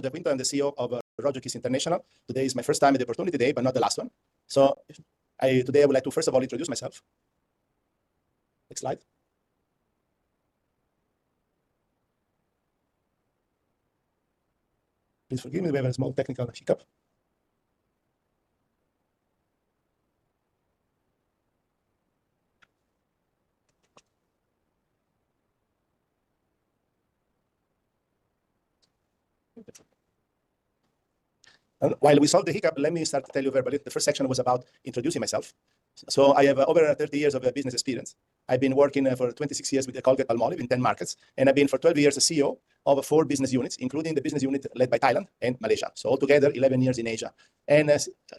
I'm the CEO of ROJUKISS International. Today is my first time at the Opportunity Day, but not the last one. So today I would like to first of all introduce myself. Next slide. Please forgive me, we have a small technical hiccup. And while we solve the hiccup, let me start to tell you verbally. The first section was about introducing myself. So I have over 30 years of business experience. I've been working for 26 years with the Colgate-Palmolive in 10 markets, and I've been for 12 years a CEO of 4 business units, including the business unit led by Thailand and Malaysia. So altogether, 11 years in Asia. And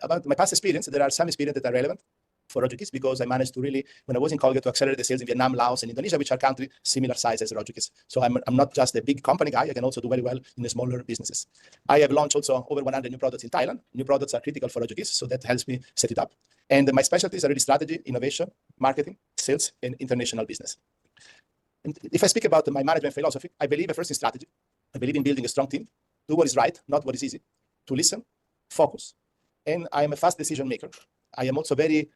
about my past experience, there are some experiences that are relevant for ROJUKISS because I managed to really, when I was in Colgate, to accelerate the sales in Vietnam, Laos, and Indonesia, which are countries similar size as ROJUKISS. So I'm not just a big company guy. I can also do very well in the smaller businesses. I have launched also over 100 new products in Thailand. New products are critical for ROJUKISS, so that helps me set it up. And my specialties are really strategy, innovation, marketing, sales, and international business. And if I speak about my management philosophy, I believe first in strategy. I believe in building a strong team, do what is right, not what is easy, to listen, focus, and I am a fast decision maker. I am also very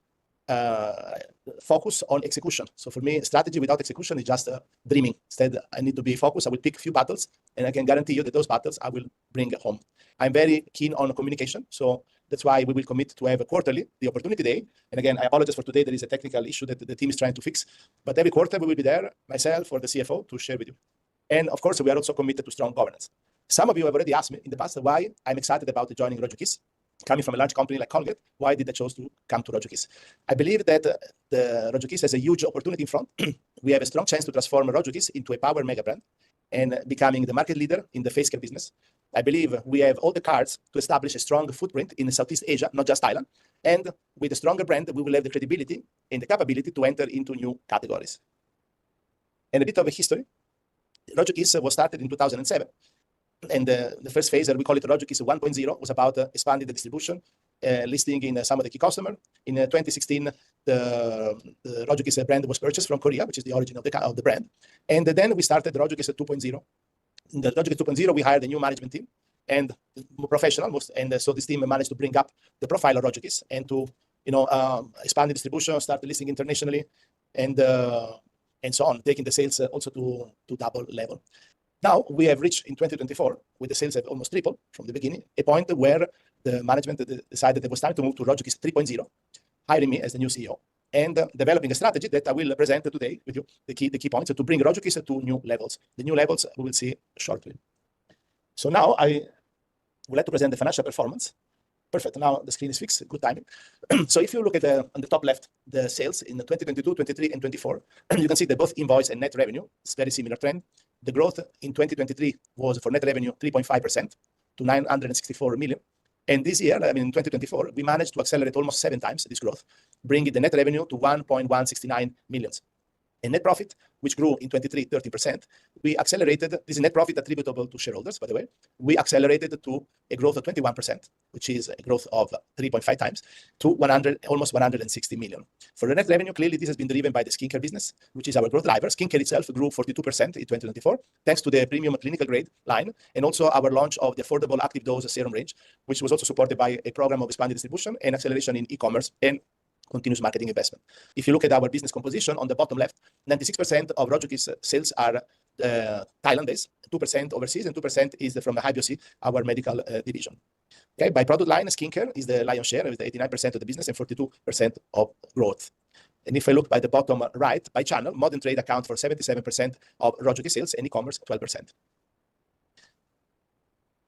focused on execution. So for me, strategy without execution is just dreaming. Instead, I need to be focused. I will pick a few battles, and I can guarantee you that those battles I will bring home. I'm very keen on communication, so that's why we will commit to have a quarterly, the Opportunity Day. And again, I apologize for today. There is a technical issue that the team is trying to fix. But every quarter, we will be there, myself or the CFO, to share with you. And of course, we are also committed to strong governance. Some of you have already asked me in the past why I'm excited about joining ROJUKISS. Coming from a large company like Colgate, why did I choose to come to ROJUKISS? I believe that the ROJUKISS has a huge opportunity in front. We have a strong chance to transform ROJUKISS into a power mega brand and becoming the market leader in the face care business. I believe we have all the cards to establish a strong footprint in Southeast Asia, not just Thailand. And with a stronger brand, we will have the credibility and the capability to enter into new categories. And a bit of a history. ROJUKISS was started in 2007. And the first phase, we call it ROJUKISS 1.0, was about expanding the distribution, listing in some of the key customers. In 2016, the ROJUKISS brand was purchased from Korea, which is the origin of the brand. And then we started ROJUKISS 2.0. In the ROJUKISS 2.0, we hired a new management team and more professional. And so this team managed to bring up the profile of ROJUKISS and to expand the distribution, start listing internationally, and so on, taking the sales also to double level. Now we have reached in 2024, with the sales have almost tripled from the beginning, a point where the management decided it was time to move to ROJUKISS 3.0, hiring me as the new CEO and developing a strategy that I will present today with you, the key points to bring ROJUKISS to new levels. The new levels we will see shortly. So now I would like to present the financial performance. Perfect. Now the screen is fixed. Good timing. So if you look at on the top left, the sales in 2022, 23, and 24, you can see that both invoice and net revenue is very similar trend. The growth in 2023 was for net revenue 3.5% to 964 million. And this year, in 2024, we managed to accelerate almost 7 times this growth, bringing the net revenue to 1.169 million. And net profit, which grew in 23, 13%, we accelerated, this is net profit attributable to shareholders, by the way, we accelerated to a growth of 21%, which is a growth of 3.5 times, to almost 160 million. For the net revenue, clearly this has been driven by the skincare business, which is our growth driver. Skincare itself grew 42% in 2024, thanks to the premium clinical grade line, and also our launch of the affordable active dose serum range, which was also supported by a program of expanded distribution and acceleration in e-commerce and continuous marketing investment. If you look at our business composition on the bottom left, 96% of ROJUKISS sales are Thailand-based, 2% overseas, and 2% is from the HYBIOC, our medical division. Okay, by product line, skincare is the lion's share, with 89% of the business and 42% of growth. And if I look by the bottom right, by channel, modern trade accounts for 77% of ROJUKISS sales and e-commerce 12%.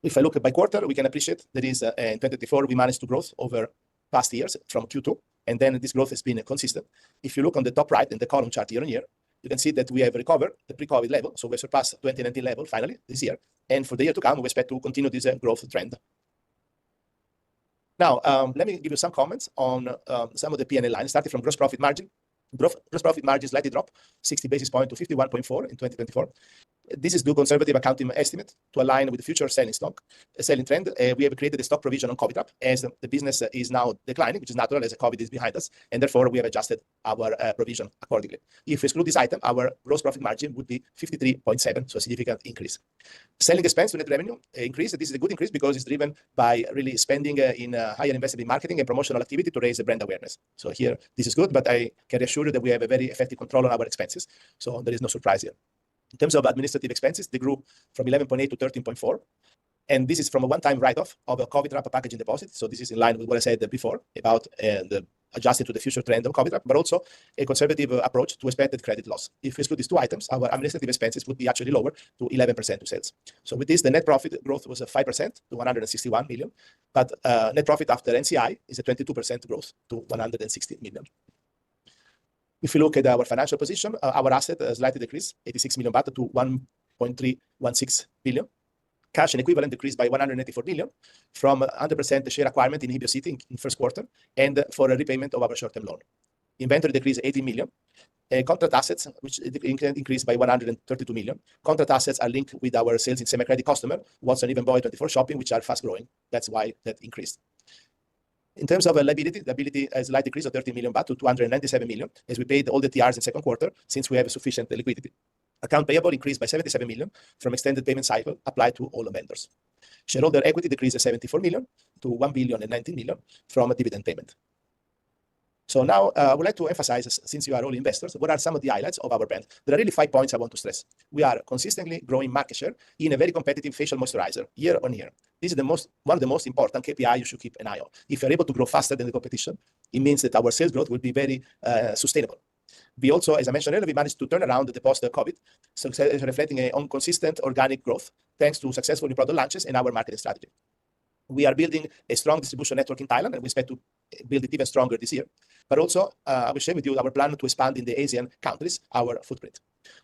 If I look by quarter, we can appreciate that is in 2024, we managed to grow over past years from Q2. And then this growth has been consistent. If you look on the top right in the column chart year on year, you can see that we have recovered the pre-COVID level. So we surpassed 2019 level finally this year. And for the year to come, we expect to continue this growth trend. Now, let me give you some comments on some of the P&L lines, starting from gross profit margin. Gross profit margin slightly dropped 60 basis points to 51.4 in 2024. This is due conservative accounting estimate to align with the future selling trend. We have created a stock provision on COVID as the business is now declining, which is natural as COVID is behind us, and therefore we have adjusted our provision accordingly. If we exclude this item, our gross profit margin would be 53.7, so a significant increase. Selling expense to net revenue increase. This is a good increase because it's driven by really spending in higher investment in marketing and promotional activity to raise the brand awareness. So here, this is good, but I can assure you that we have a very effective control on our expenses. So there is no surprise here. In terms of administrative expenses, they grew from 11.8 to 13.4. And this is from a one-time write-off of a COVID wrap packaging deposit. So this is in line with what I said before about the adjusted to the future trend of COVID wrap, but also a conservative approach to expected credit loss. If we exclude these two items, our administrative expenses would be actually lower to 11% of sales. So with this, the net profit growth was 5% to 161 million, but net profit after NCI is a 22% growth to 160 million. If you look at our financial position, our asset slightly decreased, 86 million baht to 1.316 billion. Cash and equivalent decreased by 184 million from 100% share acquirement in Hibio City in first quarter and for a repayment of our short-term loan. Inventory decreased 18 million. Contract assets, which increased by 132 million. Contract assets are linked with our sales in semi-credit customer, Watson, Even Boy, 24 Shopping, which are fast growing. That's why that increased. In terms of liability, the liability has a slight decrease of 13 million baht to 297 million as we paid all the TRs in second quarter since we have sufficient liquidity. Account payable increased by 77 million from extended payment cycle applied to all the vendors. Shareholder equity decreased 74 million to 1.019 billion from a dividend payment. So now I would like to emphasize, since you are all investors, what are some of the highlights of our brand? There are really 5 points I want to stress. We are consistently growing market share in a very competitive facial moisturizer year on year. This is one of the most important KPI you should keep an eye on. If you're able to grow faster than the competition, it means that our sales growth will be very sustainable. We also, as I mentioned earlier, we managed to turn around the post-COVID, reflecting on consistent organic growth thanks to successful new product launches and our marketing strategy. We are building a strong distribution network in Thailand, and we expect to build it even stronger this year. But also, I will share with you our plan to expand in the Asian countries, our footprint.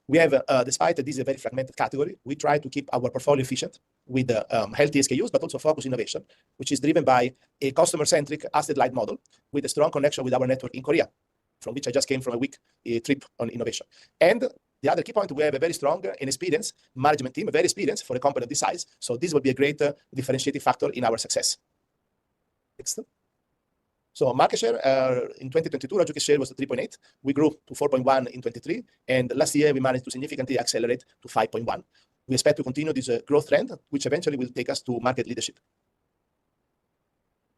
We have, despite this is a very fragmented category, we try to keep our portfolio efficient with healthy SKUs, but also focus innovation, which is driven by a customer-centric asset-light model with a strong connection with our network in Korea, from which I just came from a week trip on innovation. And the other key point, we have a very strong and experienced management team, very experienced for a company of this size. So this will be a great differentiating factor in our success. Next. So market share in 2022, ROJUKISS share was 3.8. We grew to 4.1 in 23. And last year, we managed to significantly accelerate to 5.1. We expect to continue this growth trend, which eventually will take us to market leadership.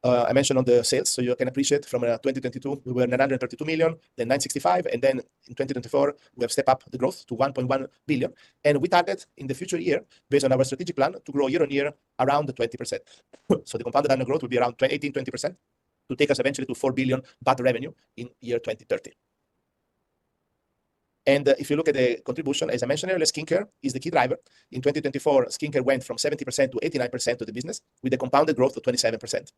I mentioned on the sales, so you can appreciate from 2022, we were 932 million, then 965, and then in 2024, we have stepped up the growth to 1.1 billion. And we target in the future year, based on our strategic plan, to grow year on year around 20%. So the compounded annual growth will be around 18-20% to take us eventually to 4 billion baht revenue in year 2030. And if you look at the contribution, as I mentioned earlier, skincare is the key driver. In 2024, skincare went from 70% to 89% of the business with a compounded growth of 27%.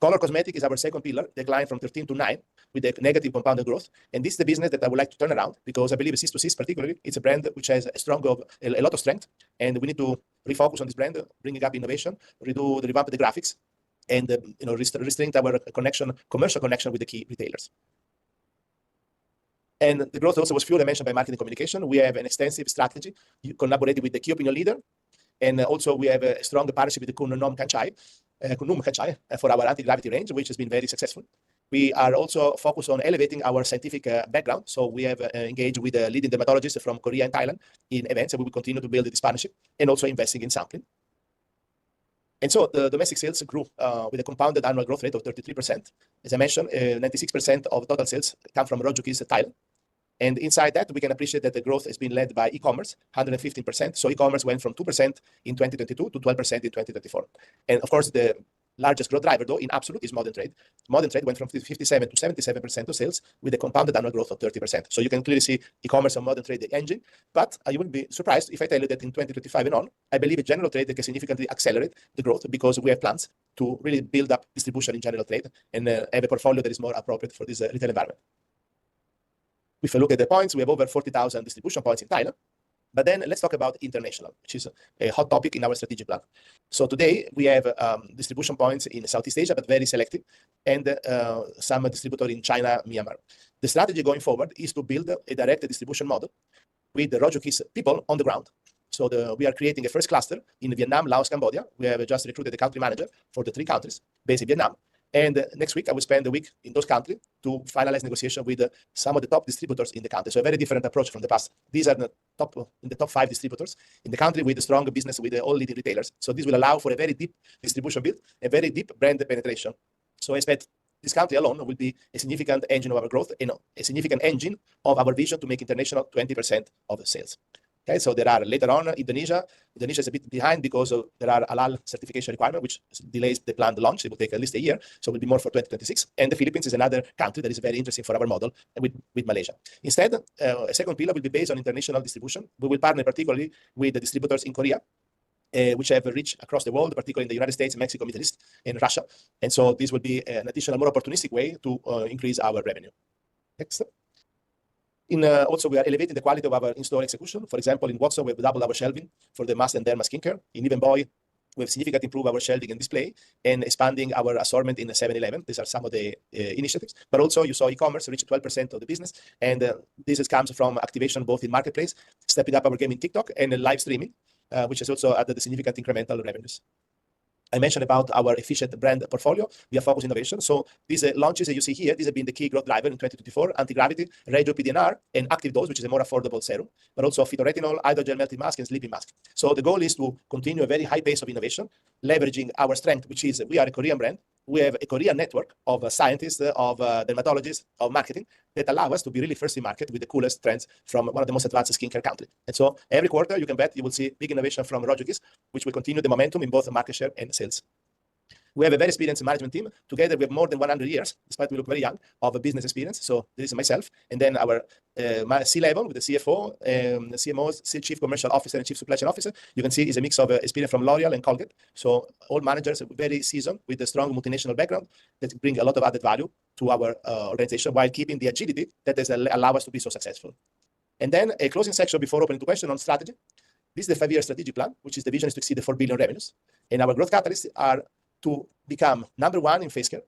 Color cosmetic is our second pillar, declined from 13 to 9 with a negative compounded growth. And this is the business that I would like to turn around because I believe Sis2Sis particularly, it's a brand which has a lot of strength. And we need to refocus on this brand, bringing up innovation, revamp the graphics, and restrain our commercial connection with the key retailers. And the growth also was fueled, I mentioned, by marketing communication. We have an extensive strategy, collaborating with the key opinion leader. And also we have a strong partnership with the Kunum Kanchai for our anti-gravity range, which has been very successful. We are also focused on elevating our scientific background. So we have engaged with leading dermatologists from Korea and Thailand in events, and we will continue to build this partnership and also investing in sampling. And so the domestic sales grew with a compounded annual growth rate of 33%. As I mentioned, 96% of total sales come from ROJUKISS Thailand. And inside that, we can appreciate that the growth has been led by e-commerce, 115%. So e-commerce went from 2% in 2022 to 12% in 2024. And of course, the largest growth driver, though, in absolute is modern trade. Modern trade went from 57 to 77% of sales with a compounded annual growth of 30%. So you can clearly see e-commerce and modern trade, the engine. But you wouldn't be surprised if I tell you that in 2025 and on, I believe in general trade, they can significantly accelerate the growth because we have plans to really build up distribution in general trade and have a portfolio that is more appropriate for this retail environment. If you look at the points, we have over 40,000 distribution points in Thailand. But then let's talk about international, which is a hot topic in our strategic plan. So today we have distribution points in Southeast Asia, but very selective, and some distributor in China, Myanmar. The strategy going forward is to build a direct distribution model with the ROJUKISS people on the ground. So we are creating a first cluster in Vietnam, Laos, Cambodia. We have just recruited a country manager for the 3 countries based in Vietnam. And next week, I will spend a week in those countries to finalize negotiation with some of the top distributors in the country. So a very different approach from the past. These are in the top 5 distributors in the country with a strong business with all leading retailers. So this will allow for a very deep distribution build, a very deep brand penetration. So I expect this country alone will be a significant engine of our growth and a significant engine of our vision to make international 20% of the sales. Okay, so there are later on Indonesia. Indonesia is a bit behind because there are halal certification requirement, which delays the planned launch. It will take at least a year, so it will be more for 2026. And the Philippines is another country that is very interesting for our model with Malaysia. Instead, a second pillar will be based on international distribution. We will partner particularly with the distributors in Korea, which have reach across the world, particularly in the United States, Mexico, Middle East, and Russia. And so this will be an additional, more opportunistic way to increase our revenue. Next. Also, we are elevating the quality of our in-store execution. For example, in Watson, we have doubled our shelving for the mass and derma skincare. In Even Boy, we have significantly improved our shelving and display and expanding our assortment in the 7-Eleven. These are some of the initiatives. But also, you saw e-commerce reach 12% of the business. And this comes from activation both in marketplace, stepping up our game in TikTok, and live streaming, which has also added significant incremental revenues. I mentioned about our efficient brand portfolio. We are focused on innovation. So these launches that you see here, these have been the key growth driver in 2024: anti-gravity, Radio PDNR, and Active Dose, which is a more affordable serum, but also phytoretinol, hydrogel melting mask, and sleeping mask. So the goal is to continue a very high pace of innovation, leveraging our strength, which is we are a Korean brand. We have a Korean network of scientists, of dermatologists, of marketing that allow us to be really first in market with the coolest trends from one of the most advanced skincare countries. And so every quarter, you can bet you will see big innovation from ROJUKISS, which will continue the momentum in both market share and sales. We have a very experienced management team. Together, we have more than 100 years, despite we look very young, of a business experience. So this is myself. And then our C-level with the CFO, CMOs, Chief Commercial Officer, and Chief Supply Chain Officer. You can see is a mix of experience from L'Oreal and Colgate. So all managers are very seasoned with a strong multinational background that bring a lot of added value to our organization while keeping the agility that has allowed us to be so successful. And then a closing section before opening to question on strategy. This is the 5-year strategic plan, which is the vision is to exceed the 4 billion revenues. And our growth catalysts are to become number 1 in face care,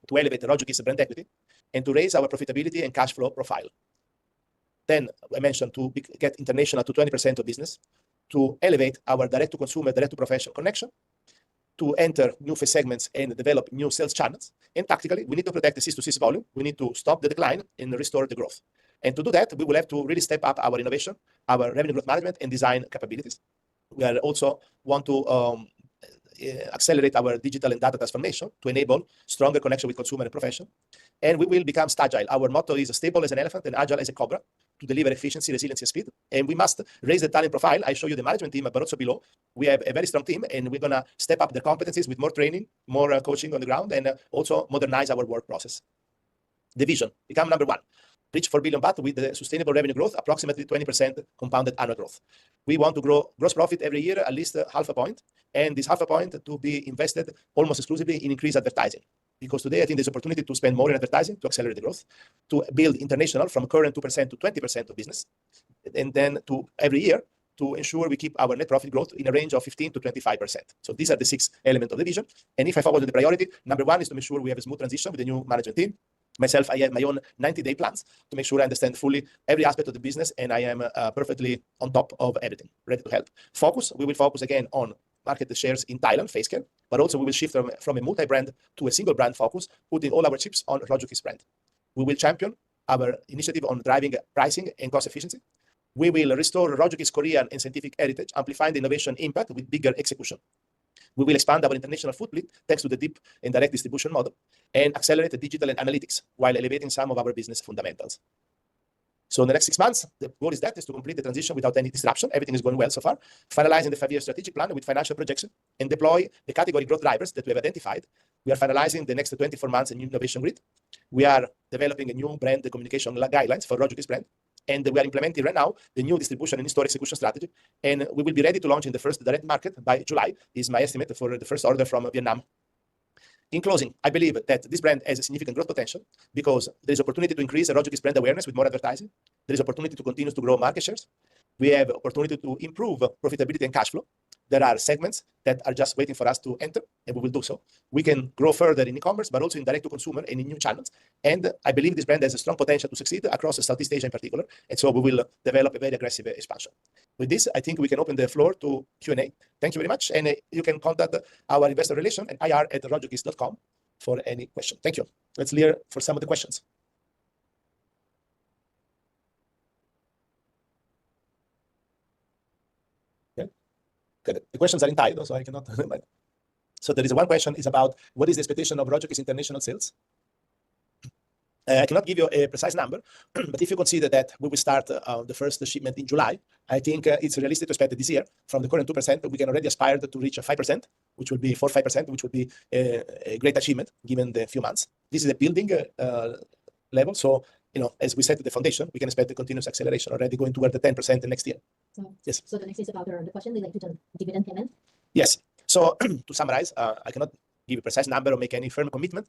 to elevate the ROJUKISS brand equity, and to raise our profitability and cash flow profile. Then I mentioned to get international to 20% of business, to elevate our direct-to-consumer, direct-to-professional connection, to enter new face segments and develop new sales channels. And tactically, we need to protect the 6-to-6 volume. We need to stop the decline and restore the growth. And to do that, we will have to really step up our innovation, our revenue growth management, and design capabilities. We are also want to accelerate our digital and data transformation to enable stronger connection with consumer and profession. And we will become agile. Our motto is stable as an elephant and agile as a cobra to deliver efficiency, resilience, and speed. And we must raise the talent profile. I show you the management team, but also below, we have a very strong team, and we're going to step up the competencies with more training, more coaching on the ground, and also modernize our work process. The vision, become number 1. Reach 4 billion baht with the sustainable revenue growth, approximately 20% compounded annual growth. We want to grow gross profit every year, at least half a point. And this half a point to be invested almost exclusively in increased advertising. Because today, I think there's opportunity to spend more in advertising to accelerate the growth, to build international from current 2% to 20% of business. And then to every year, to ensure we keep our net profit growth in a range of 15 to 25%. So these are the 6 elements of the vision. And if I focus on the priority, number 1 is to make sure we have a smooth transition with the new management team. Myself, I have my own 90-day plans to make sure I understand fully every aspect of the business, and I am perfectly on top of everything, ready to help. Focus, we will focus again on market shares in Thailand, face care, but also we will shift from a multi-brand to a single brand focus, putting all our chips on ROJUKISS brand. We will champion our initiative on driving pricing and cost efficiency. We will restore ROJUKISS Korean and scientific heritage, amplifying the innovation impact with bigger execution. We will expand our international footprint thanks to the deep and direct distribution model and accelerate the digital and analytics while elevating some of our business fundamentals. So in the next 6 months, the goal is to complete the transition without any disruption. Everything is going well so far. Finalizing the 5-year strategic plan with financial projection and deploy the category growth drivers that we have identified. We are finalizing the next 24 months a new innovation grid. We are developing a new brand communication guidelines for ROJUKISS brand. And we are implementing right now the new distribution and in-store execution strategy. And we will be ready to launch in the first direct market by July, is my estimate for the first order from Vietnam. In closing, I believe that this brand has a significant growth potential because there is opportunity to increase ROJUKISS brand awareness with more advertising. There is opportunity to continue to grow market shares. We have opportunity to improve profitability and cash flow there are segments that are just waiting for us to enter, and we will do so. We can grow further in e-commerce, but also in direct-to-consumer and in new channels. And I believe this brand has a strong potential to succeed across Southeast Asia in particular. And so we will develop a very aggressive expansion. With this, I think we can open the floor to Q&A. Thank you very much. And you can contact our investor relation at ir@rojukiss.com for any question. Thank you. Let's hear for some of the questions. Okay. The questions are in Thai, so I cannot. So there is one question is about what is the expectation of ROJUKISS international sales? I cannot give you a precise number, but if you consider that we will start the first shipment in July, I think it's realistic to expect that this year, from the current 2%, we can already aspire to reach a 5%, which will be 4-5%, which would be a great achievement given the few months. This is a building level. So, as we said, the foundation, we can expect the continuous acceleration already going toward the 10% the next year. Yes. So the next is about the question related to the dividend payment. Yes. So to summarize, I cannot give a precise number or make any firm commitment,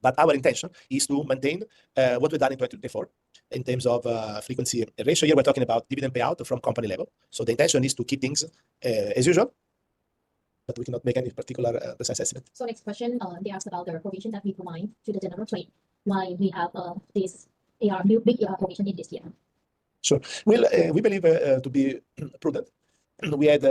but our intention is to maintain what we've done in 2024 in terms of frequency ratio. Here we're talking about dividend payout from company level. So the intention is to keep things as usual, but we cannot make any particular precise estimate. So next question, they asked about the provision that we provide to the general trade. Why we have this big provision in this year? Sure. Well, we believe to be prudent. We had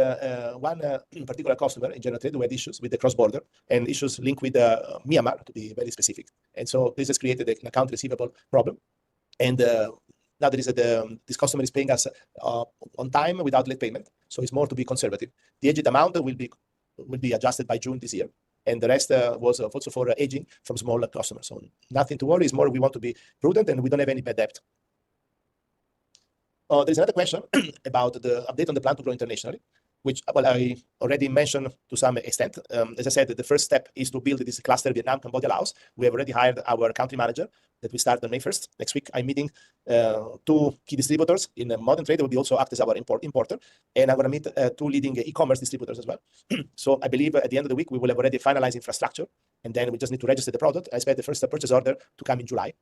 one particular customer in general trade who had issues with the cross-border and issues linked with Myanmar, to be very specific. And so this has created an account receivable problem. And now there is this customer is paying us on time without late payment. So it's more to be conservative. The aged amount will be adjusted by June this year. And the rest was also for aging from smaller customers. So nothing to worry. It's more we want to be prudent and we don't have any bad debt. There's another question about the update on the plan to grow internationally, which I already mentioned to some extent. As I said, the first step is to build this cluster Vietnam, Cambodia, Laos. We have already hired our country manager that we start on May 1st. Next week, I'm meeting 2 key distributors in modern trade. They will also act as our importer. And I'm going to meet 2 leading e-commerce distributors as well. So I believe at the end of the week, we will have already finalized infrastructure. And then we just need to register the product. I expect the first purchase order to come in July.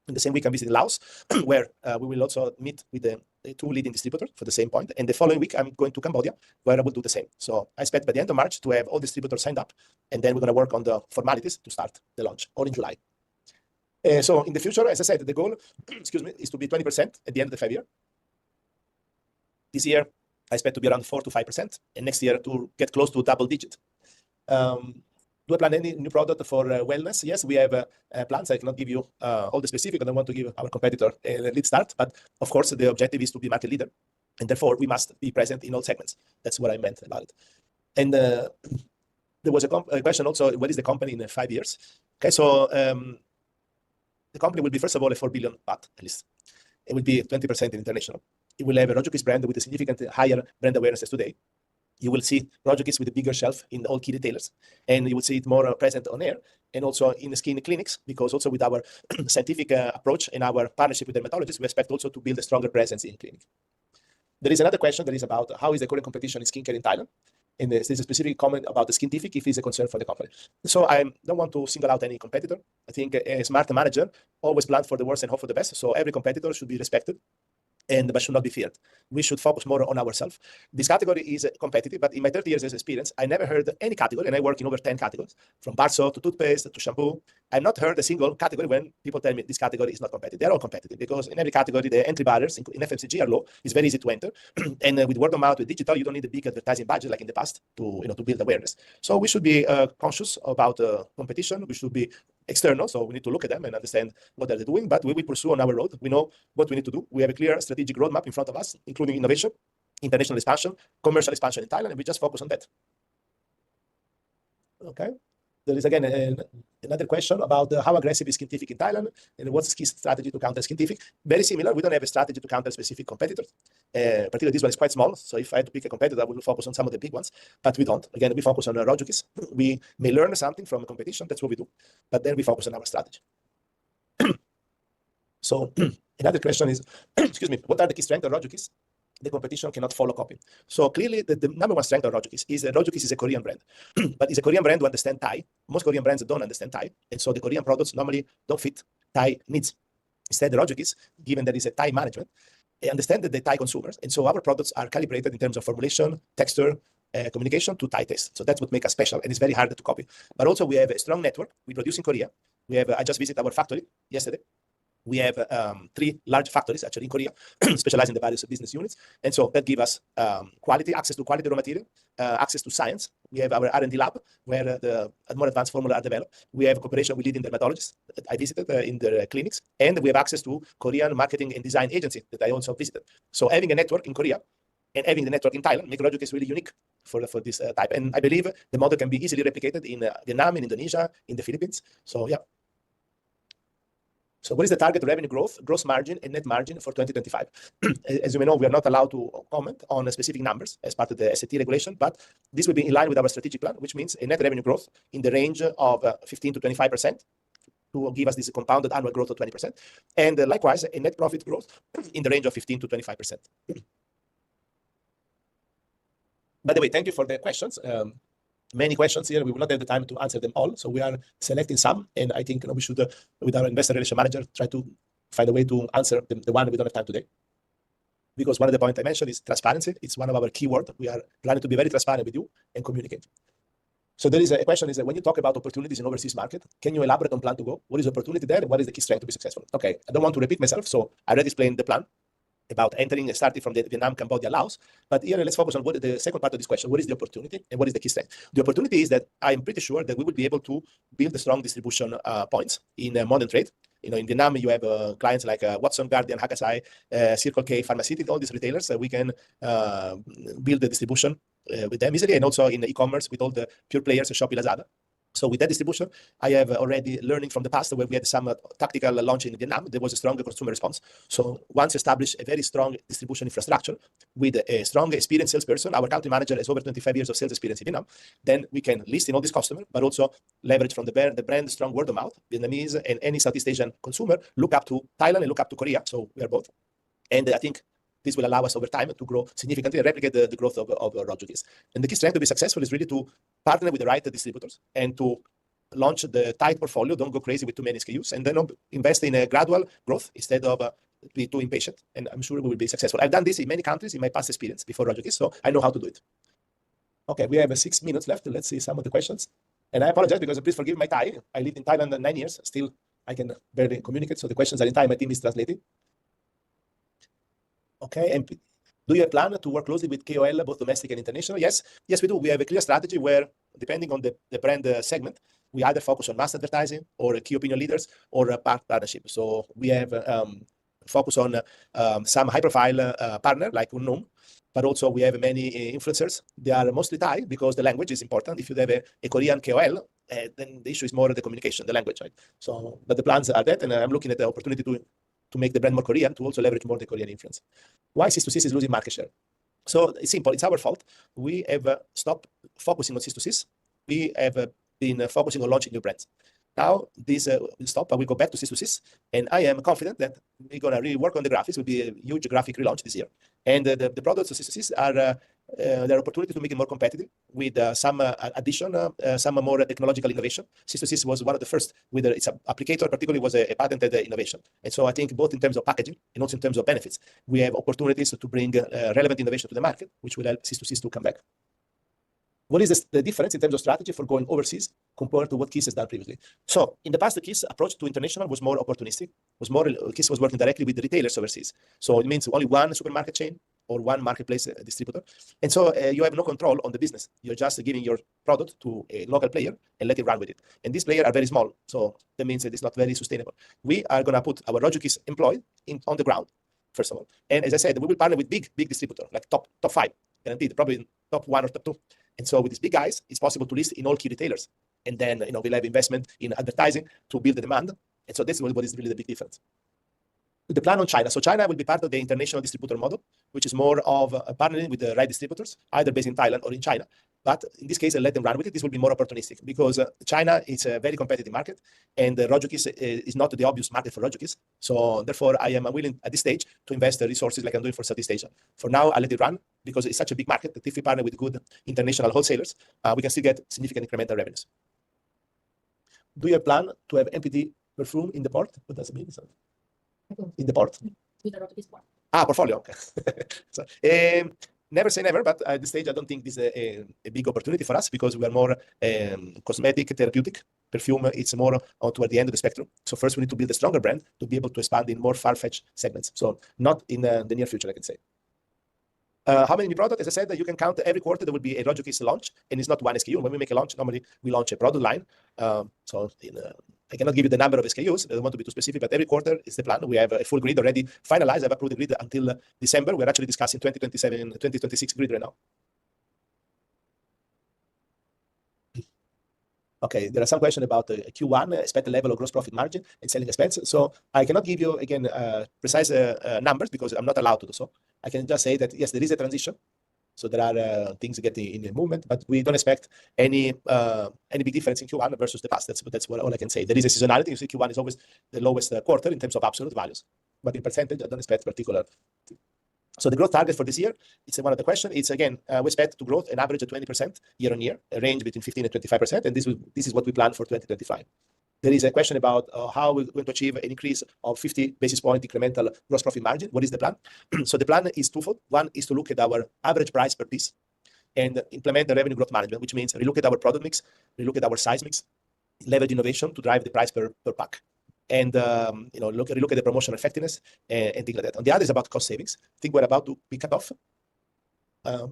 In the same week, I'm visiting Laos, where we will also meet with the 2 leading distributors for the same point. And the following week, I'm going to Cambodia, where I will do the same. So I expect by the end of March to have all distributors signed up. And then we're going to work on the formalities to start the launch, or in July. So in the future, as I said, the goal, is to be 20% at the end of the 5 year. This year, I expect to be around 4 to 5%, and next year to get close to double digit. Do I plan any new product for wellness? Yes, we have plans. I cannot give you all the specifics. I don't want to give our competitor a lead start. But of course, the objective is to be market leader. And therefore, we must be present in all segments. That's what I meant about it. And there was a question also, what is the company in 5 years? Okay, so the company will be, first of all, a 4 billion baht, at least. It will be 20% international. It will have a ROJUKISS brand with a significantly higher brand awareness as today. You will see ROJUKISS with a bigger shelf in all key retailers, and you will see it more present on air and also in the skin clinics, because also with our scientific approach and our partnership with dermatologists, we expect also to build a stronger presence in clinic. There is another question that is about how is the current competition in skincare in Thailand? And there's a specific comment about the Skintific if it's a concern for the company. So I don't want to single out any competitor. I think a smart manager always plans for the worst and hope for the best. So every competitor should be respected, but should not be feared. We should focus more on ourselves. This category is competitive, but in my 30 years of experience, I never heard any category, and I work in over 10 categories, from bar soap to toothpaste to shampoo. I've not heard a single category when people tell me this category is not competitive. They're all competitive because in every category, the entry barriers in FMCG are low. It's very easy to enter. And with word of mouth, with digital, you don't need a big advertising budget like in the past to build awareness. So we should be conscious about competition. We should be external, so we need to look at them and understand what they're doing, but we will pursue on our road. We know what we need to do. We have a clear strategic roadmap in front of us, including innovation, international expansion, commercial expansion in Thailand, and we just focus on that. Okay. There is again another question about how aggressive is Skintific in Thailand and what's the key strategy to counter Skintific. Very similar. We don't have a strategy to counter specific competitors. Particularly this one is quite small. So if I had to pick a competitor, I would focus on some of the big ones, but we don't. Again, we focus on ROJUKISS. We may learn something from a competition. That's what we do. But then we focus on our strategy. So another question is, what are the key strengths of ROJUKISS? The competition cannot follow copy. So clearly, the number one strength of ROJUKISS is that ROJUKISS is a Korean brand, but it's a Korean brand who understands Thai. Most Korean brands don't understand Thai, and so the Korean products normally don't fit Thai needs. Instead, ROJUKISS, given that it's a Thai management, they understand the Thai consumers, and so our products are calibrated in terms of formulation, texture, communication to Thai taste. So that's what makes us special, and it's very hard to copy. But also we have a strong network. We produce in Korea. We have, I just visited our factory yesterday. We have 3 large factories actually in Korea, specializing in the various business units. And so that gives us quality, access to quality raw material, access to science. We have our R&D lab where the more advanced formula are developed. We have cooperation with leading dermatologists that I visited in their clinics. And we have access to Korean marketing and design agency that I also visited. So having a network in Korea and having the network in Thailand make ROJUKISS really unique for this type. And I believe the model can be easily replicated in Vietnam, in Indonesia, in the Philippines. So yeah. So what is the target revenue growth, gross margin, and net margin for 2025? As you may know, we are not allowed to comment on specific numbers as part of the SAT regulation, but this will be in line with our strategic plan, which means a net revenue growth in the range of 15 to 25% to give us this compounded annual growth of 20%. And likewise, a net profit growth in the range of 15 to 25%. By the way, thank you for the questions. Many questions here. We will not have the time to answer them all. So we are selecting some. And I think we should, with our investor relation manager, try to find a way to answer the one we don't have time today. Because one of the points I mentioned is transparency. It's one of our keywords. We are planning to be very transparent with you and communicate. So there is a question is that when you talk about opportunities in overseas market, can you elaborate on plan to go? What is the opportunity there? What is the key strength to be successful? Okay, I don't want to repeat myself. So I already explained the plan about entering, starting from the Vietnam, Cambodia, Laos. But here, let's focus on what the second part of this question. What is the opportunity and what is the key strength? The opportunity is that I'm pretty sure that we will be able to build a strong distribution points in modern trade. You know, in Vietnam, you have clients like Watson, Guardian, Hakasai, Circle K, Pharmaceutical, all these retailers. We can build the distribution with them easily, and also in e-commerce with all the pure players, Shopee, Lazada. So with that distribution, I have already learning from the past where we had some tactical launch in Vietnam. There was a strong consumer response. So once established a very strong distribution infrastructure with a strong experienced salesperson, our country manager has over 25 years of sales experience in Vietnam, then we can list in all these customers, but also leverage from the brand strong word of mouth. Vietnamese and any Southeast Asian consumer look up to Thailand and look up to Korea. So we are both. And I think this will allow us over time to grow significantly and replicate the growth of ROJUKISS. And the key strength to be successful is really to partner with the right distributors and to launch the tight portfolio. Don't go crazy with too many SKUs, and then invest in a gradual growth instead of be too impatient. And I'm sure we will be successful. I've done this in many countries in my past experience before ROJUKISS, so I know how to do it. Okay, we have 6 minutes left. Let's see some of the questions. And I apologize because please forgive my Thai. I lived in Thailand 9 years. Still, I can barely communicate. So the questions are in Thai. My team is translating. Okay, and do you have a plan to work closely with KOL, both domestic and international? Yes, we do. We have a clear strategy where, depending on the brand segment, we either focus on mass advertising or key opinion leaders or a partnership. So we have focus on some high-profile partner like Unknown, but also we have many influencers. They are mostly Thai because the language is important. If you have a Korean KOL, then the issue is more the communication, the language, right? So, but the plans are that, and I'm looking at the opportunity to make the brand more Korean, to also leverage more the Korean influence. Why Cis-to-Cis is losing market share? So it's simple. It's our fault. We have stopped focusing on Cis-to-Cis. We have been focusing on launching new brands. Now this will stop, but we go back to Cis-to-Cis. And I am confident that we're going to really work on the graphics. It will be a huge graphic relaunch this year. And the products of Cis-to-Cis are there are opportunities to make it more competitive with some addition, some more technological innovation. Cis-to-Cis was one of the first with its applicator, particularly was a patented innovation. And so I think both in terms of packaging and also in terms of benefits, we have opportunities to bring relevant innovation to the market, which will help Cis-to-Cis to come back. What is the difference in terms of strategy for going overseas compared to what KISS has done previously? So in the past, the KISS approach to international was more opportunistic. KISS was working directly with the retailers overseas. So it means only one supermarket chain or one marketplace distributor. And so you have no control on the business. You're just giving your product to a local player and let it run with it. And these players are very small. So that means that it's not very sustainable. We are going to put our ROJUKISS employed on the ground, first of all. And as I said, we will partner with big distributor, like top 5, guaranteed, probably top 1 or top 2. And so with these big guys, it's possible to list in all key retailers. And then, we'll have investment in advertising to build the demand. And so this is what is really the big difference. The plan on China. So China will be part of the international distributor model, which is more of partnering with the right distributors, either based in Thailand or in China. But in this case, I'll let them run with it. This will be more opportunistic because China is a very competitive market, and ROJUKISS is not the obvious market for ROJUKISS. So therefore, I am willing at this stage to invest the resources like I'm doing for Southeast Asia. For now, I'll let it run because it's such a big market that if we partner with good international wholesalers, we can still get significant incremental revenues. Do you have a plan to have MPT perfume in the port? What does it mean? In the port? With the ROJUKISS port. Portfolio. Okay. So, Never say never, but at this stage, I don't think this is a big opportunity for us because we are more cosmetic, therapeutic. Perfume, it's more toward the end of the spectrum. So first, we need to build a stronger brand to be able to expand in more far-fetched segments. So not in the near future, I can say. How many new products? As I said, you can count every quarter there will be a ROJUKISS launch, and it's not one SKU. When we make a launch, normally we launch a product line. I cannot give you the number of SKUs. I don't want to be too specific, but every quarter is the plan. We have a full grid already finalized. I've approved the grid until December. We're actually discussing 2027, 2026 grid right now. Okay, there are some questions about Q1, expected level of gross profit margin and selling expense. So I cannot give you, again, precise numbers because I'm not allowed to do so. I can just say that, yes, there is a transition. So there are things getting in the movement, but we don't expect any big difference in Q1 versus the past. That's all I can say. There is a seasonality. You see, Q1 is always the lowest quarter in terms of absolute values, but in percentage, I don't expect particular. So the growth target for this year, it's one of the questions. It's again, we expect to grow an average of 20% year on year, a range between 15 and 25%, and this is what we plan for 2025. There is a question about how we're going to achieve an increase of 50 basis point incremental gross profit margin. What is the plan? So the plan is twofold. One is to look at our average price per piece and implement the revenue growth management, which means relook at our product mix, relook at our size mix, leverage innovation to drive the price per pack. And relook at the promotional effectiveness and things like that. On the other is about cost savings. I think we're about to be cut off.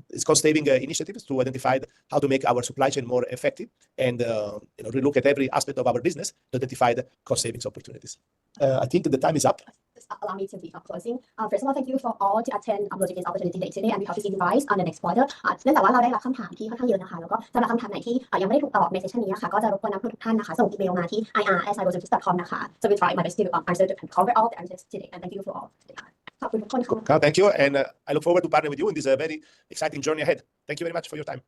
It's cost saving initiatives to identify how to make our supply chain more effective and relook at every aspect of our business to identify the cost savings opportunities. I think the time is up. Allow me to be closing. First of all, thank you for all to attend ROJUKISS opportunity day today, and we hope to see you guys on the next quarter. เนื่องจากว่าเราได้รับคำถามที่ค่อนข้างเยอะนะคะแล้วก็สำหรับคำถามไหนที่ยังไม่ได้ถูกตอบในเซสชันนี้ค่ะก็จะรบกวนนักลงทุนทุกท่านนะคะส่งอีเมลมาที่ ir@rojukiss.com นะคะ so we try my best to answer and cover all the answers today, and thank you for all today. ขอบคุณทุกคนค่ะ Thank you, and I look forward to partnering with you in this very exciting journey ahead. Thank you very much for your time.